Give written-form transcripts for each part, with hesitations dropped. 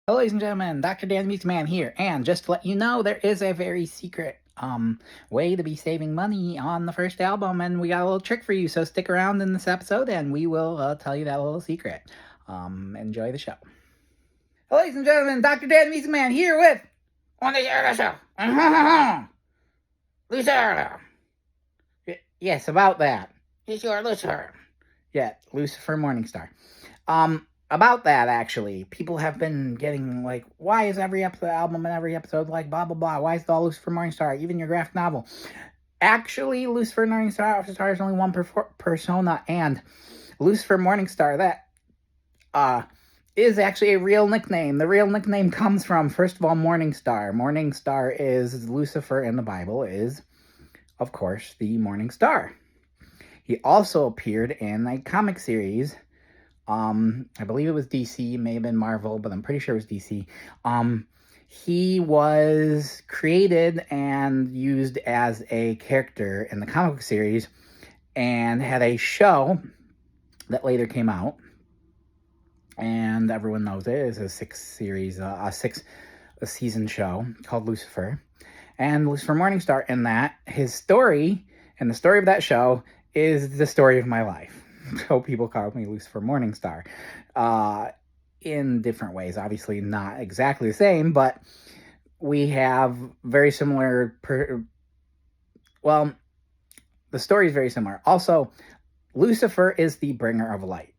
Hello, ladies and gentlemen, Dr. Dan the Music Man here, and just to let you know, there is a very secret way to be saving money on the first album, and we got a little trick for you, so stick around in this episode, and we will tell you that little secret. Enjoy the show. Hello, ladies and gentlemen, Dr. Dan the Music Man here with On the Show. Lucifer. Yes, about that. It's your Lucifer. Yeah, Lucifer Morningstar. About that, actually, people have been getting like, why is every album and every episode like blah blah blah? Why is it all Lucifer Morningstar? Even your graphic novel. Actually, Lucifer Morningstar is only one persona, and Lucifer Morningstar that is actually a real nickname. The real nickname comes from, first of all, Morningstar. Morningstar is Lucifer in the Bible, is of course the Morning Star. He also appeared in a comic series. I believe it was DC, may have been Marvel, but I'm pretty sure it was DC. He was created and used as a character in the comic book series and had a show that later came out. And everyone knows it is a six-season show called Lucifer. And Lucifer Morningstar, in that, his story, and the story of that show, is the story of my life. So people call me Lucifer Morningstar in different ways. Obviously not exactly the same, but we have very similar... the story is very similar. Also, Lucifer is the bringer of light.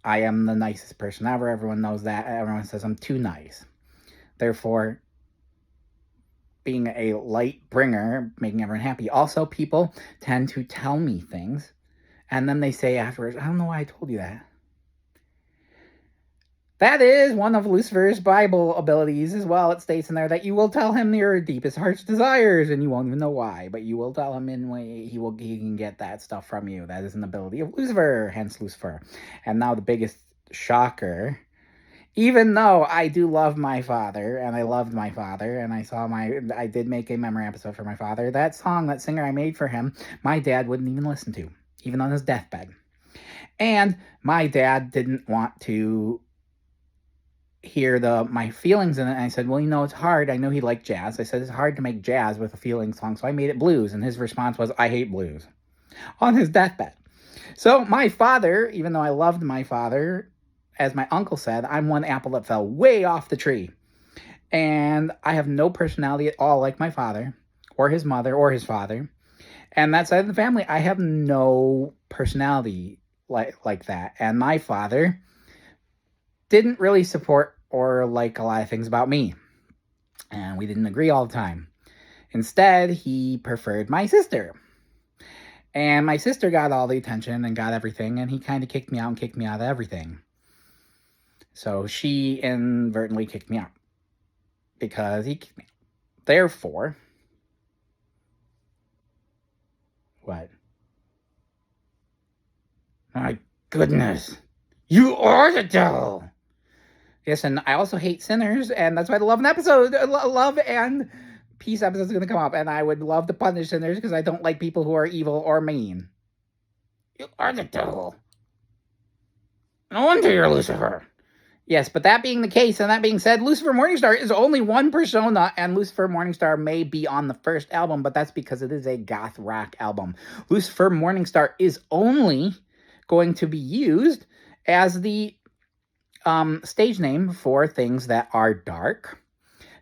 I am the nicest person ever. Everyone knows that. Everyone says I'm too nice. Therefore, being a light bringer, making everyone happy. Also, people tend to tell me things, and then they say afterwards, I don't know why I told you that. That is one of Lucifer's Bible abilities as well. It states in there that you will tell him your deepest heart's desires, and you won't even know why, but you will tell him in way he can get that stuff from you. That is an ability of Lucifer, hence Lucifer. And now the biggest shocker, even though I do love my father, and I loved my father, and I did make a memory episode for my father, that song, that singer I made for him, my dad wouldn't even listen to, even on his deathbed. And my dad didn't want to hear my feelings in it. And I said, well, it's hard. I know he liked jazz. I said, it's hard to make jazz with a feeling song. So I made it blues. And his response was, I hate blues, on his deathbed. So my father, even though I loved my father, as my uncle said, I'm one apple that fell way off the tree. And I have no personality at all like my father, or his mother, or his father. And that side of the family, I have no personality like that. And my father didn't really support or like a lot of things about me. And we didn't agree all the time. Instead, he preferred my sister. And my sister got all the attention and got everything, and he kind of kicked me out of everything. So she inadvertently kicked me out because he kicked me out. Therefore, what? My goodness, you are the devil. Yes, and I also hate sinners, and that's why the Love and Peace episode is going to come up, and I would love to punish sinners because I don't like people who are evil or mean. You are the devil. No wonder you're Lucifer. Yes, but that being the case, and that being said, Lucifer Morningstar is only one persona, and Lucifer Morningstar may be on the first album, but that's because it is a goth rock album. Lucifer Morningstar is only going to be used as the stage name for things that are dark,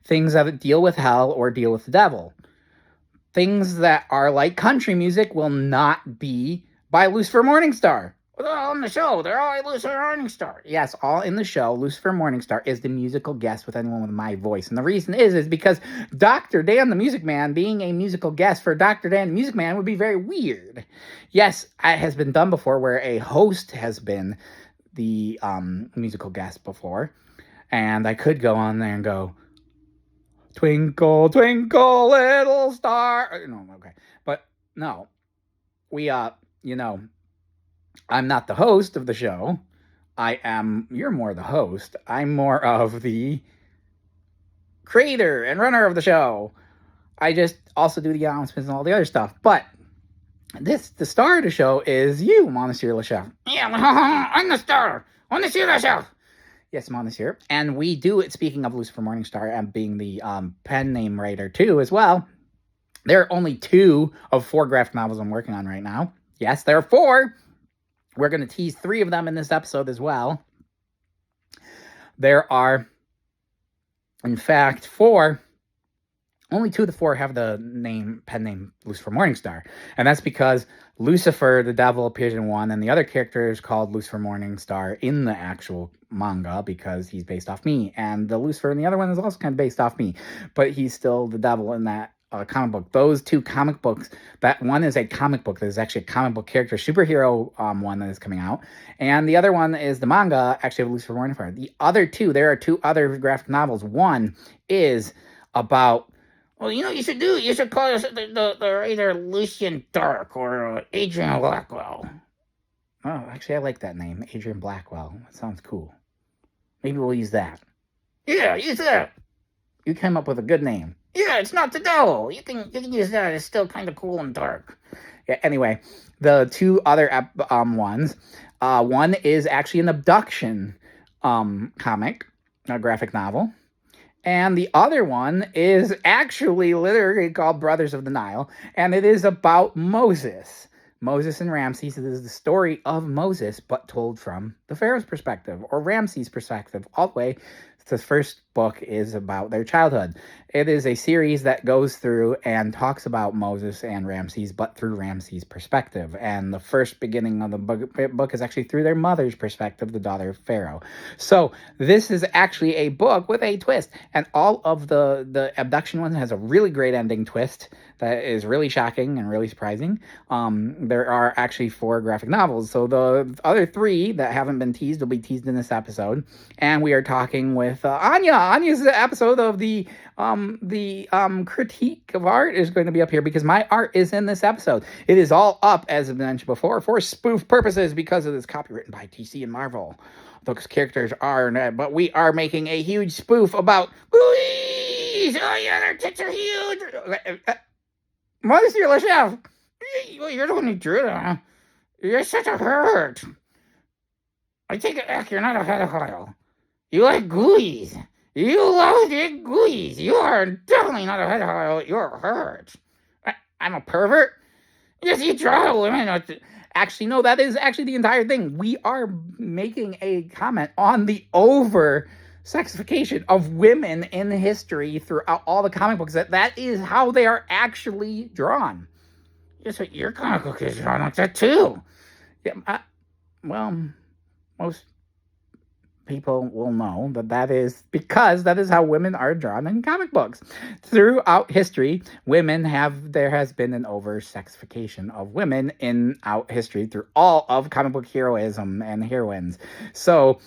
things that deal with hell or deal with the devil. Things that are like country music will not be by Lucifer Morningstar. They're all in the show. They're all Lucifer Morningstar. Yes, all in the show. Lucifer Morningstar is the musical guest with anyone with my voice. And the reason is because Dr. Dan the Music Man being a musical guest for Dr. Dan the Music Man would be very weird. Yes, it has been done before where a host has been the musical guest before, and I could go on there and go, twinkle, twinkle, little star. No, okay. But no, I'm not the host of the show. You're more the host. I'm more of the creator and runner of the show. I just also do the announcements and all the other stuff. But the star of the show is you, Monsieur Le Chef. Yeah, I'm the star. Monsieur Le Chef. Yes, I'm on this here. And we do it, speaking of Lucifer Morningstar and being the pen name writer too, as well. There are only 2 of 4 graphic novels I'm working on right now. Yes, there are 4. We're going to tease 3 of them in this episode as well. There are, in fact, 4. Only 2 of the 4 have the pen name Lucifer Morningstar. And that's because Lucifer, the devil, appears in one, and the other character is called Lucifer Morningstar in the actual manga because he's based off me. And the Lucifer in the other one is also kind of based off me. But he's still the devil in that comic book. Those 2 comic books, that one is a comic book that is actually a comic book character, superhero one that is coming out. And the other one is the manga, actually, of Lucifer Morningstar. The other 2, there are 2 other graphic novels. One is about... Well, you know what you should do? You should call the writer Lucian Dark or Adrian Blackwell. Oh, actually, I like that name, Adrian Blackwell. That sounds cool. Maybe we'll use that. Yeah, use that. You came up with a good name. Yeah, it's not the devil. You can use that. It's still kind of cool and dark. Yeah. Anyway, the 2 other ones. One is actually an abduction comic, a graphic novel. And the other one is actually literally called Brothers of the Nile, and it is about Moses. Moses and Ramses. It is the story of Moses, but told from the Pharaoh's perspective, or Ramses' perspective, all the way. The first book is about their childhood. It is a series that goes through and talks about Moses and Ramses, but through Ramses' perspective. And the first beginning of the book is actually through their mother's perspective, the daughter of Pharaoh. So this is actually a book with a twist. And all of the abduction one has a really great ending twist that is really shocking and really surprising. There are actually 4 graphic novels. So the other 3 that haven't been teased will be teased in this episode. And we are talking with Anya. Anya's episode of the critique of art is going to be up here because my art is in this episode. It is all up, as I mentioned before, for spoof purposes because it is copywritten by TC and Marvel. Those characters are, but we are making a huge spoof about boobies. Oh yeah, their tits are huge. Monsieur LeChef, you're the one who drew them. You're such a hurt. I take it back. You're not a pedophile. You like gooeyes. You love the gooeyes. You are definitely not a pedophile. You're hurt. I'm a pervert? Yes, you draw women. Actually, no, that is actually the entire thing. We are making a comment on the over-sexification of women in history throughout all the comic books. That is how they are actually drawn. Yes, but your comic book is drawn like that too. Yeah, well, most people will know that is because that is how women are drawn in comic books. Throughout history, there has been an over-sexification of women in history through all of comic book heroism and heroines. So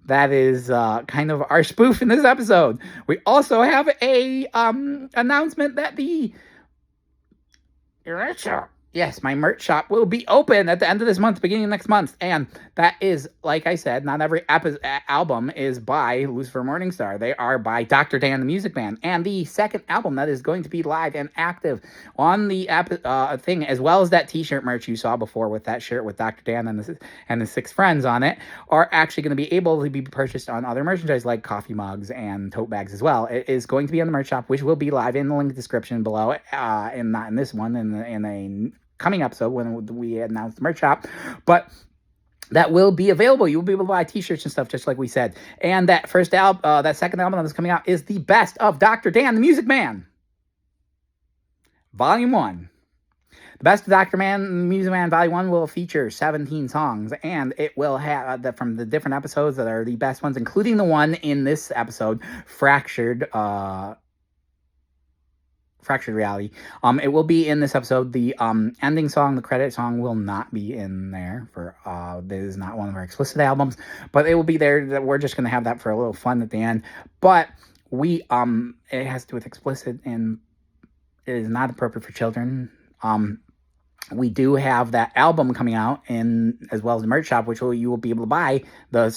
that is kind of our spoof in this episode. We also have a announcement that the merch shop. Yes, my merch shop will be open at the end of this month, beginning of next month. And that is, like I said, not every album is by Lucifer Morningstar. They are by Dr. Dan, the Music Man. And the second album that is going to be live and active on the thing, as well as that t-shirt merch you saw before with that shirt with Dr. Dan and the 6 friends on it, are actually going to be able to be purchased on other merchandise like coffee mugs and tote bags as well. It is going to be on the merch shop, which will be live in the link description below, and not in this one, in a coming episode when we announce the merch shop, but that will be available. You will be able to buy t-shirts and stuff, just like we said. And that that second album that is coming out is the Best of Dr. Dan, the Music Man, Volume 1. The Best of Dr. Dan, Music Man, Volume 1 will feature 17 songs, and it will have from the different episodes that are the best ones, including the one in this episode, Fractured Reality. It will be in this episode. The ending song, the credit song, will not be in there for this is not one of our explicit albums, but it will be there. That we're just going to have that for a little fun at the end. But we it has to do with explicit, and it is not appropriate for children. We do have that album coming out, as well as the merch shop, which you will be able to buy the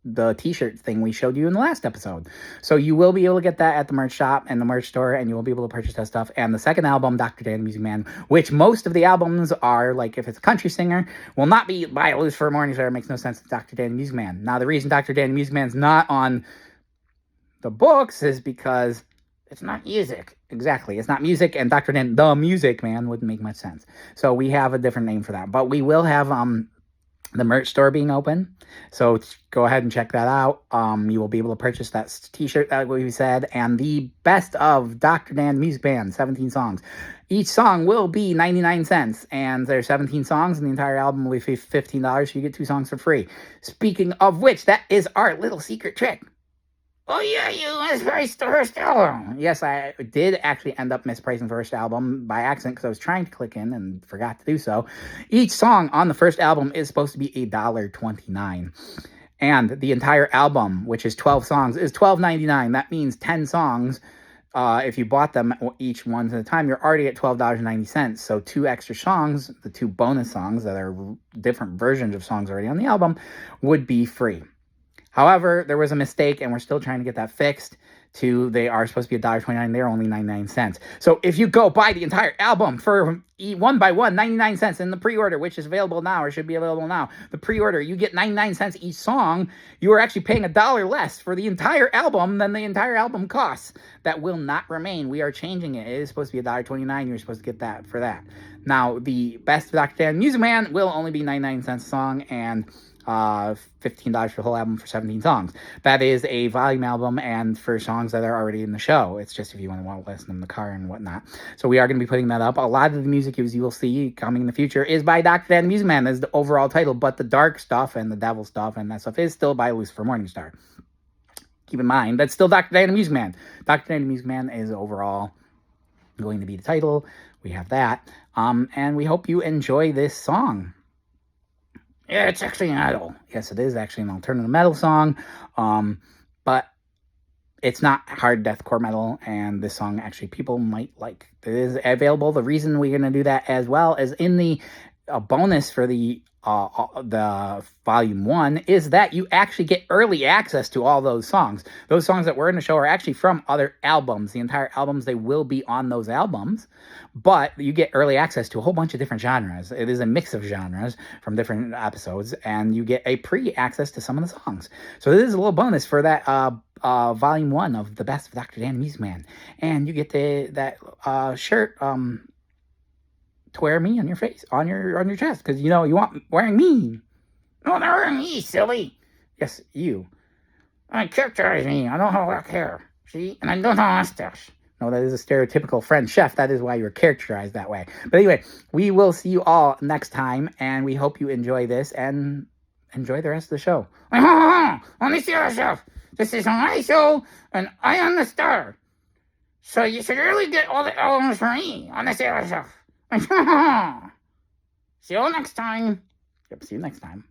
the t-shirt thing we showed you in the last episode. So you will be able to get that at the merch shop and the merch store, and you will be able to purchase that stuff. And the second album, Dr. Dan the Music Man, which most of the albums are, like, if it's a country singer, will not be by Lucifer Morningstar. It makes no sense to Dr. Dan the Music Man. Now, the reason Dr. Dan the Music Man's not on the books is because it's not music. Exactly. It's not music, and Dr. Dan the Music Man wouldn't make much sense. So we have a different name for that. But we will have the merch store being open. So go ahead and check that out. You will be able to purchase that t-shirt that we said, and the best of Dr. Dan the Music Band, 17 songs. Each song will be 99 cents, and there's 17 songs, and the entire album will be $15, so you get 2 songs for free. Speaking of which, that is our little secret trick. Oh, yeah, you mispriced the first album. Yes, I did actually end up mispricing the first album by accident because I was trying to click in and forgot to do so. Each song on the first album is supposed to be $1.29. And the entire album, which is 12 songs, is $12.99. That means 10 songs. If you bought them each one at a time, you're already at $12.90. So 2 extra songs, the 2 bonus songs that are different versions of songs already on the album, would be free. However, there was a mistake, and we're still trying to get that fixed. They are supposed to be $1.29. They're only 99 cents. So if you go buy the entire album for one by one, 99 cents in the pre-order, which is available now or should be available now, the pre-order, you get 99 cents each song. You are actually paying $1 less for the entire album than the entire album costs. That will not remain. We are changing it. It is supposed to be $1.29. You're supposed to get that for that. Now, the best Dr. Dan Music Man will only be 99 cents a song, and $15 for the whole album for 17 songs. That is a volume album, and for songs that are already in the show. It's just if you want to listen in the car and whatnot. So we are going to be putting that up. A lot of the music, as you will see coming in the future, is by Dr. Dan the Music Man. That's the overall title, but the dark stuff and the devil stuff and that stuff is still by Lucifer Morningstar. Keep in mind, that's still Dr. Dan the Music Man. Dr. Dan the Music Man is overall going to be the title. We have that. And we hope you enjoy this song. Yeah, it's actually metal. Yes, it is actually an alternative metal song. But it's not hard deathcore metal, and this song actually people might like. It is available. The reason we're going to do that as well is in the bonus for the volume 1 is that you actually get early access to all those songs. Those songs that were in the show are actually from other albums. The entire albums, they will be on those albums, but you get early access to a whole bunch of different genres. It is a mix of genres from different episodes, and you get a pre-access to some of the songs. So this is a little bonus for that volume 1 of the best of Dr. Dan the Music Man, and you get that shirt to wear me on your face, on your chest, because you want wearing me. No, they're wearing me, silly. Yes, you. I characterize me. I don't have black hair. See? And I don't have a mustache. No, that is a stereotypical French chef. That is why you're characterized that way. But anyway, we will see you all next time, and we hope you enjoy this and enjoy the rest of the show. Let me see yourself. This is my show, and I am the star. So you should really get all the albums for me on this yourself. See you all next time. Yep, see you next time.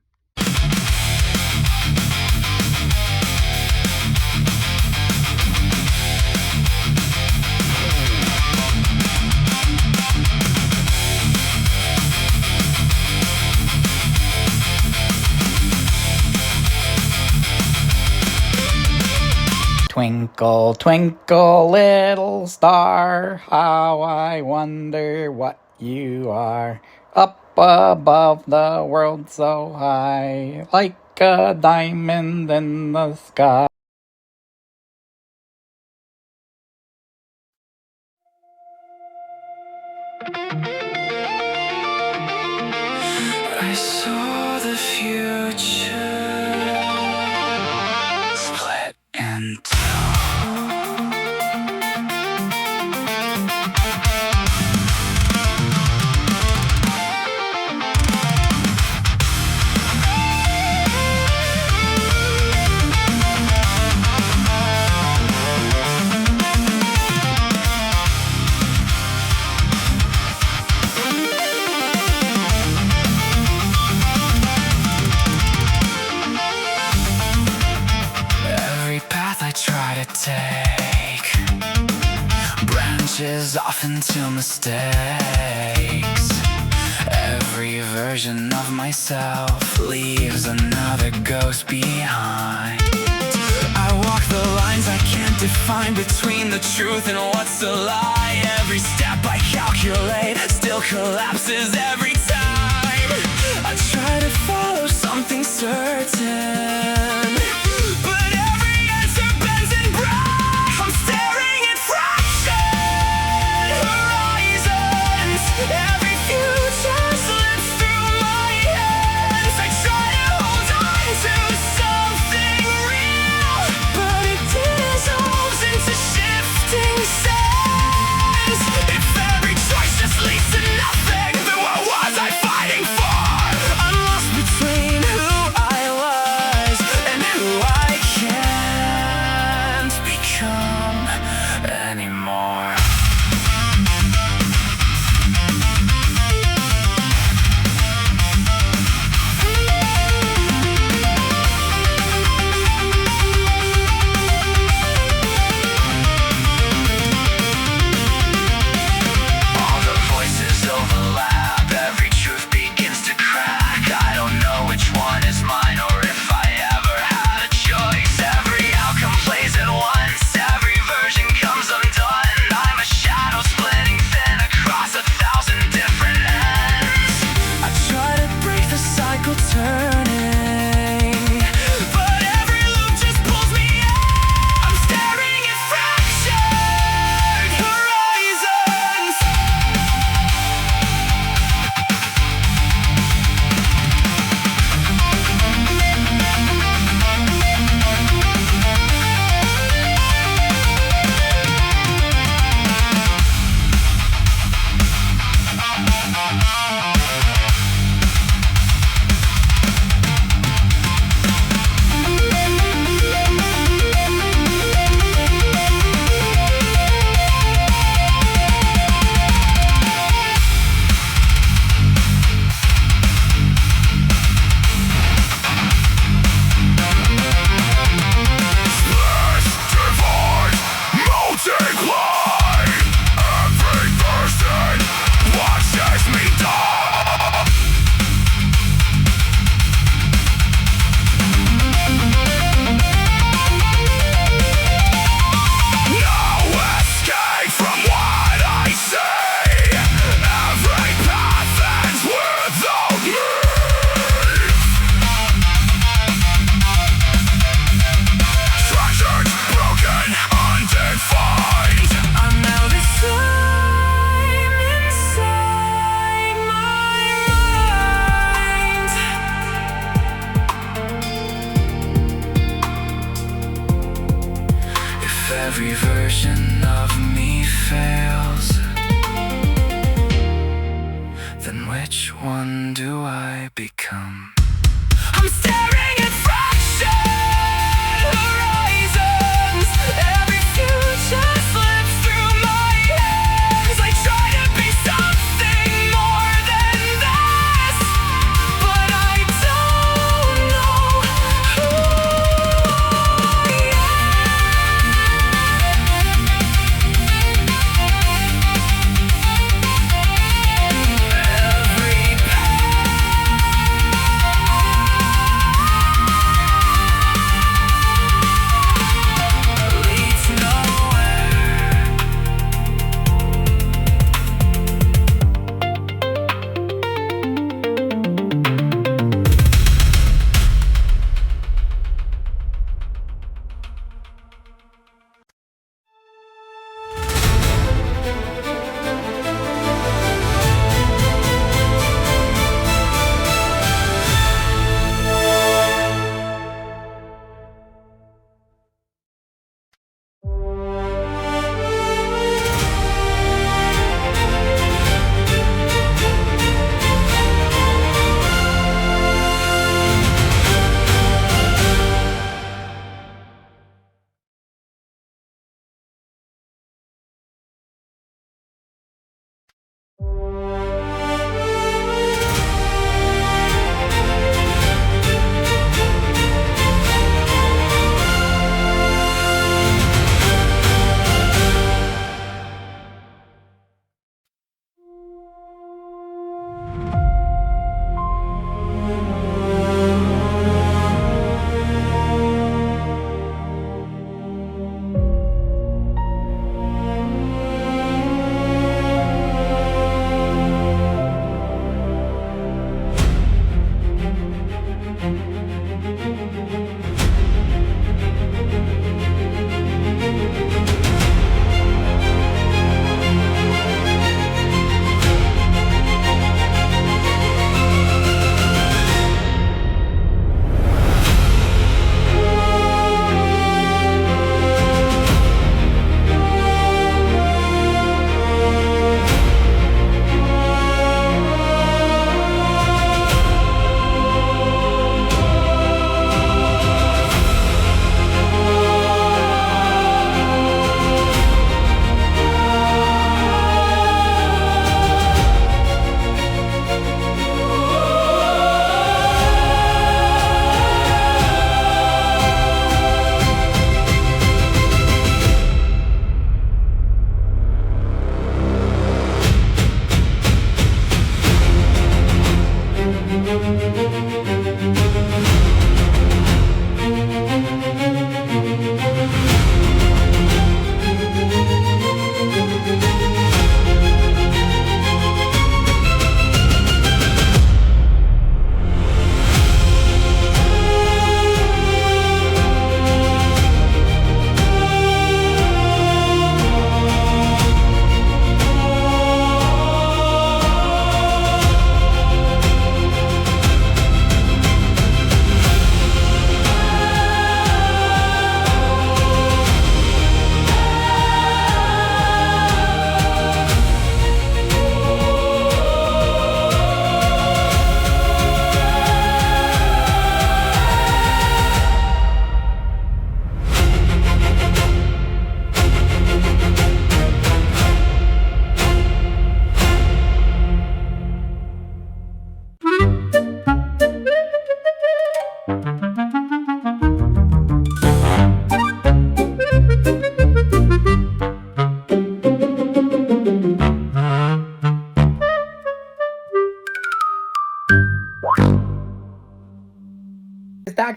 Twinkle, twinkle, little star, how I wonder what you are. Up above the world so high, like a diamond in the sky. I saw the future split in two. Take branches off into mistakes. Every version of myself leaves another ghost behind. I walk the lines I can't define between the truth and what's a lie. Every step I calculate still collapses every time. I try to follow something certain, but every answer bends and breaks. I'm staring at fractured horizons. Every future slips through my hands. I try to hold on to something real, but it dissolves into shifting sands. If every choice just leads to nothing, then what was I fighting for? I'm lost between who I was and who I can't become anymore. All the voices overlap, every truth begins to crack. I don't know which one is mine or if I ever had a choice. Every outcome plays at once, every version comes undone. I'm a shadow splitting thin across 1,000 different ends. I try to break the cycle turning, but every loop just pulls me in. I'm staring at fractured horizons. I'm now the time inside my mind. If every version of me fails, then which one do I become? I'm staring at fractured horizons. Every future slips through my hands. I try to be something more than this, but I don't know who I am. Every leads nowhere.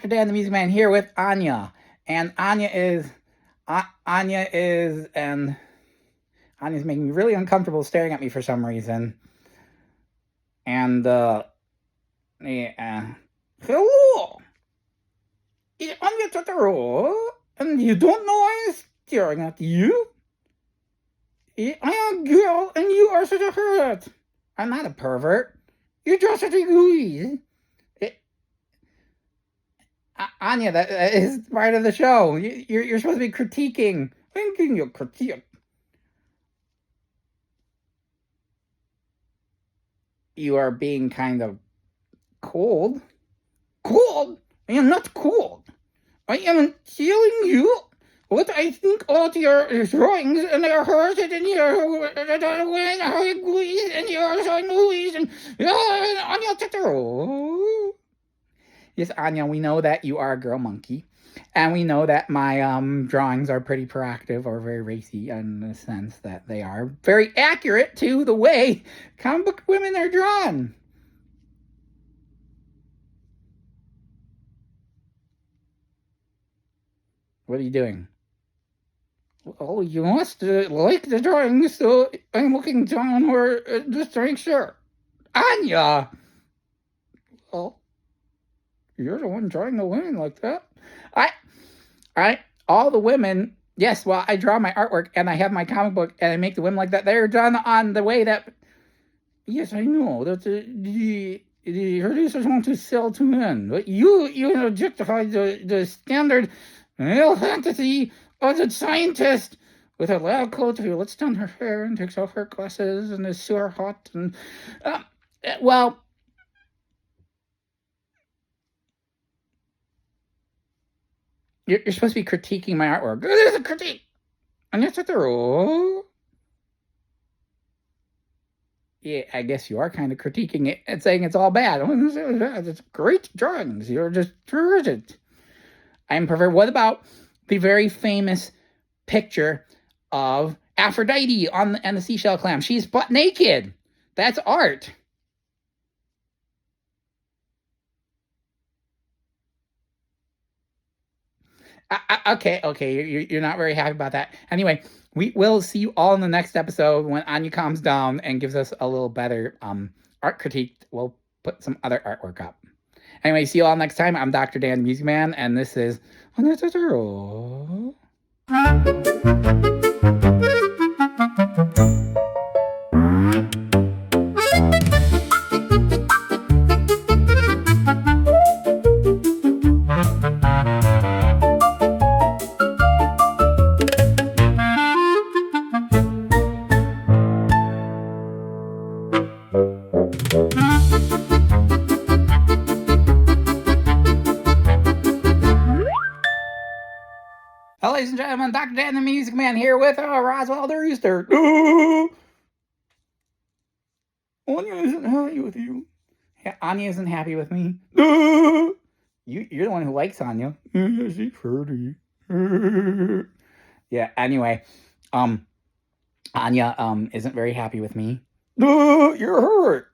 Dr. Dan the Music Man here with Anya. And Anya's making me really uncomfortable staring at me for some reason. And, yeah. Hello! Anya Totoro! And you don't know I'm staring at you? I am a girl, and you are such a pervert. I'm not a pervert. You're just such a gooey. Anya, that is part of the show. You're supposed to be critiquing. I'm giving you a critique. You are being kind of cold. Cold? I am not cold. I am telling you what I think about your drawings, and they're hurt, and you're and you're so movies, and Anya Totoro. Yes, Anya, we know that you are a girl monkey. And we know that my drawings are pretty proactive or very racy in the sense that they are very accurate to the way comic book women are drawn. What are you doing? Oh, you must like the drawings, so I'm looking down or just to make sure. Anya! Oh, you're the one drawing the women like that? All the women, yes, well, I draw my artwork and I have my comic book and I make the women like that. They're drawn on the way that, yes, I know, that the producers want to sell to men. But you objectify the standard male fantasy of the scientist with a lab coat who lets down her hair and takes off her glasses and is super hot. And, well, you're supposed to be critiquing my artwork. There's a critique. And that's what they're all. Yeah, I guess you are kind of critiquing it and saying it's all bad. It's great drawings. You're just terrific. I'm perfect. What about the very famous picture of Aphrodite and the seashell clam? She's butt naked. That's art. Okay, you're not very happy about that. Anyway, we will see you all in the next episode when Anya calms down and gives us a little better art critique. We'll put some other artwork up. Anyway, see you all next time. I'm Dr. Dan Music Man, and this is Anya Totoro. Ladies and gentlemen, Dr. Dan the Music Man here with Roswell the Rooster. Anya isn't happy with you. Yeah, Anya isn't happy with me. You're the one who likes Anya. Yeah, she's pretty. Yeah, anyway, Anya isn't very happy with me. You're hurt.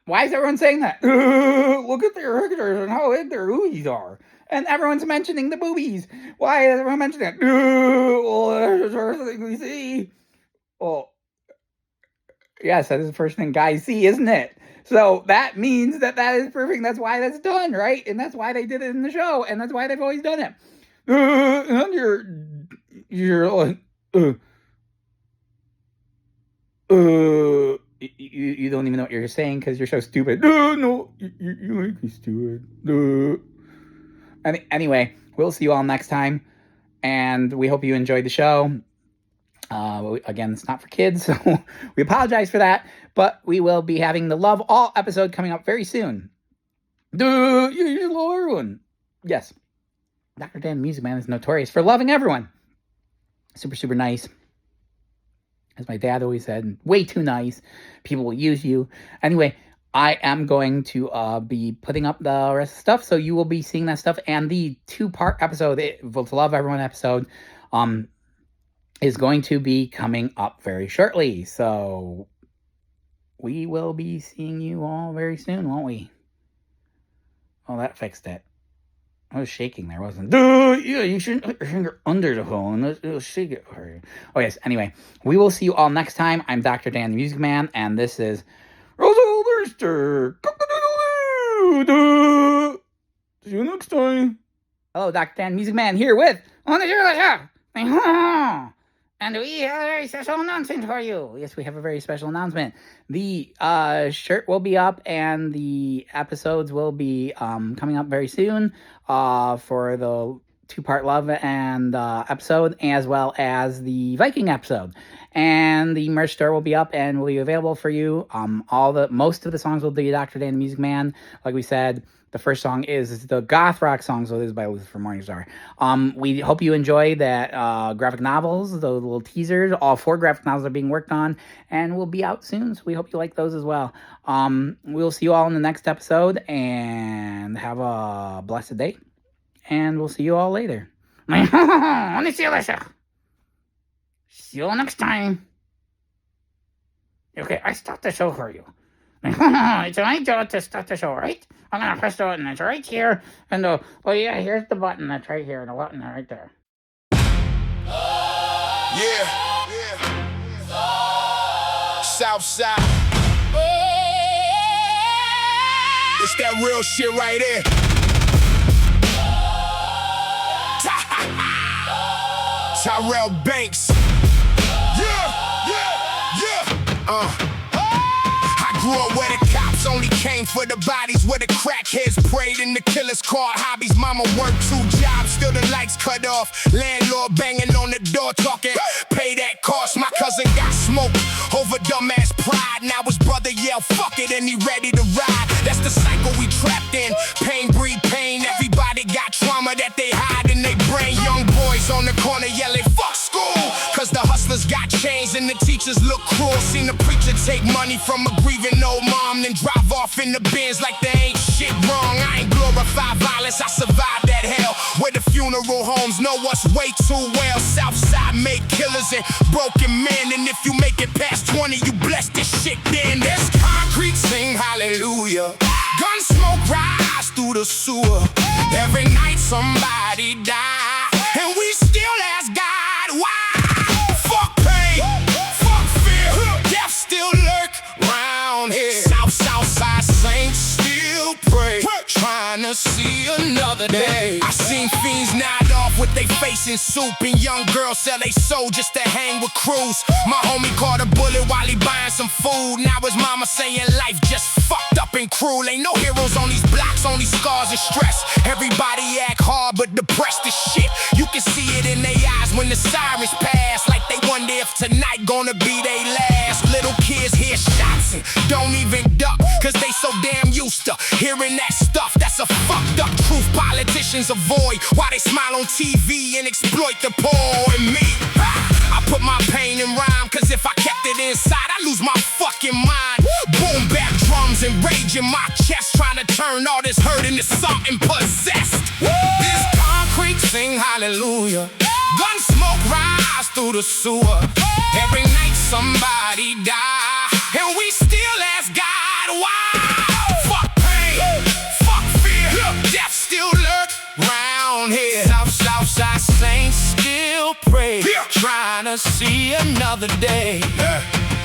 Why is everyone saying that? Look at their pictures and how big their boobies are. And everyone's mentioning the boobies. Why is everyone mentioning it? Well, that's the first thing we see. Well, yes, that is the first thing guys see, isn't it? So that means that is perfect. That's why that's done, right? And that's why they did it in the show. And that's why they've always done it. And you're like, you don't even know what you're saying because you're so stupid. No, you make me stupid. Anyway, we'll see you all next time, and we hope you enjoyed the show. Again, it's not for kids, so we apologize for that, but we will be having the Love All episode coming up very soon. You love everyone. Yes, Dr. Dan Music Man is notorious for loving everyone. Super, super nice. As my dad always said, way too nice. People will use you. Anyway, I am going to be putting up the rest of the stuff, so you will be seeing that stuff. And the 2-part episode, the Love Everyone episode, is going to be coming up very shortly. So we will be seeing you all very soon, won't we? Oh, that fixed it. I was shaking there, wasn't it? Yeah, you shouldn't put your finger under the hole and it'll shake it harder. Oh, yes. Anyway, we will see you all next time. I'm Dr. Dan the Music Man, and this is Rosa Ulster. See you next time. Hello, Dr. Dan Music Man here with On the Show. And we have a very special announcement for you. Yes, we have a very special announcement. The shirt will be up and the episodes will be coming up very soon for the two-part Love and episode, as well as the Viking episode. And the merch store will be up and will be available for you. Most of the songs will be Dr. Dan the Music Man. Like we said, the first song is the goth rock song, so this is by Lucifer Morningstar. We hope you enjoy that graphic novels, the little teasers. All 4 graphic novels are being worked on and will be out soon, so we hope you like those as well. We'll see you all in the next episode, and have a blessed day. And we'll see you all later. See you next time. Okay, I stopped the show for you. It's my job to start the show, right? I'm gonna press the button that's right here, and here's the button that's right here, and the button right there. Yeah. Southside. It's that real shit right there. Tyrell Banks. Yeah. I grew up where the cops only came for the bodies, where the crackheads prayed and the killers called hobbies. Mama worked 2 jobs, still the lights cut off. Landlord banging on the door talking, pay that cost. My cousin got smoked over dumbass pride. Now his brother yell fuck it and he ready to ride. That's the cycle we trapped in. Pain breed pain. Everybody got trauma that they hide in their brain. Young boys on the corner yelling fuck school, cause the hustlers got chains and the teachers look cruel. Seen the preacher take money from a grieving old mom, then drive off in the Benz like there ain't shit wrong. I ain't glorify violence, I survived that hell, where the funeral homes know us way too well. Southside make killers and broken men, and if you make it past 20, you bless this shit then. There's concrete, sing hallelujah. Gun smoke rise through the sewer. Every night somebody die, and we still ask God why. Fuck pain, fuck fear, death still lurk round here. Southside saints still pray, trying to see another day. I seen fiends nod off with they face in soup, and young girls sell they soul just to hang with crews. My homie caught a bullet while he buying some food. Now his mama saying life just fucked up and cruel. Ain't no heroes on these blocks, only scars and stress. Everybody act hard but depressed as shit. You can see it in their eyes when the sirens pass, like they wonder if tonight gonna be their last. Little kids hear shots and don't even duck, cause they so damn used to hearing that stuff. That's a fucked up truth politicians avoid, while they smile on TV and exploit the poor and me. I put my pain in rhyme, cause if I kept it inside, I lose my fucking mind. Boom bap drums and rage in my chest, trying to turn all this hurt into something possessed. This concrete sing hallelujah. Gun smoke rise through the sewer. Every night somebody die, and we still ask God why. Fuck pain, fuck fear, death still lurk round here. Southside saints still pray, trying to see another day.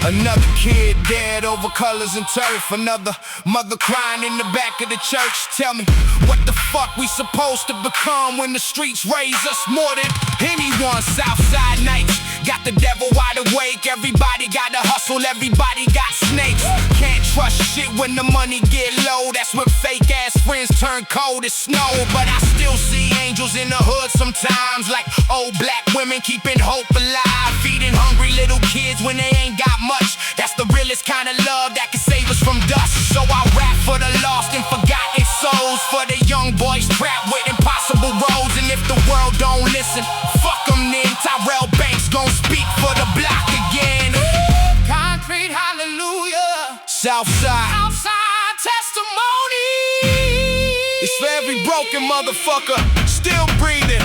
Another kid dead over colors and turf. Another mother crying in the back of the church. Tell me, what the fuck we supposed to become when the streets raise us more than anyone? Southside nights got the devil wide awake. Everybody gotta hustle, everybody got snakes. Can't trust shit when the money get low. That's when fake ass friends turn cold as snow. But I still see angels in the hood sometimes, like old black women keeping hope alive, feeding hungry little kids when they ain't got much. That's the realest kind of love that can save us from dust. So I rap for the lost and forgotten souls, for the young boys trapped with impossible roads. And if the world don't listen, fuck them then. Tyrell Banks gon' speak for the block again. Concrete hallelujah. Southside testimony. It's for every broken motherfucker still breathing.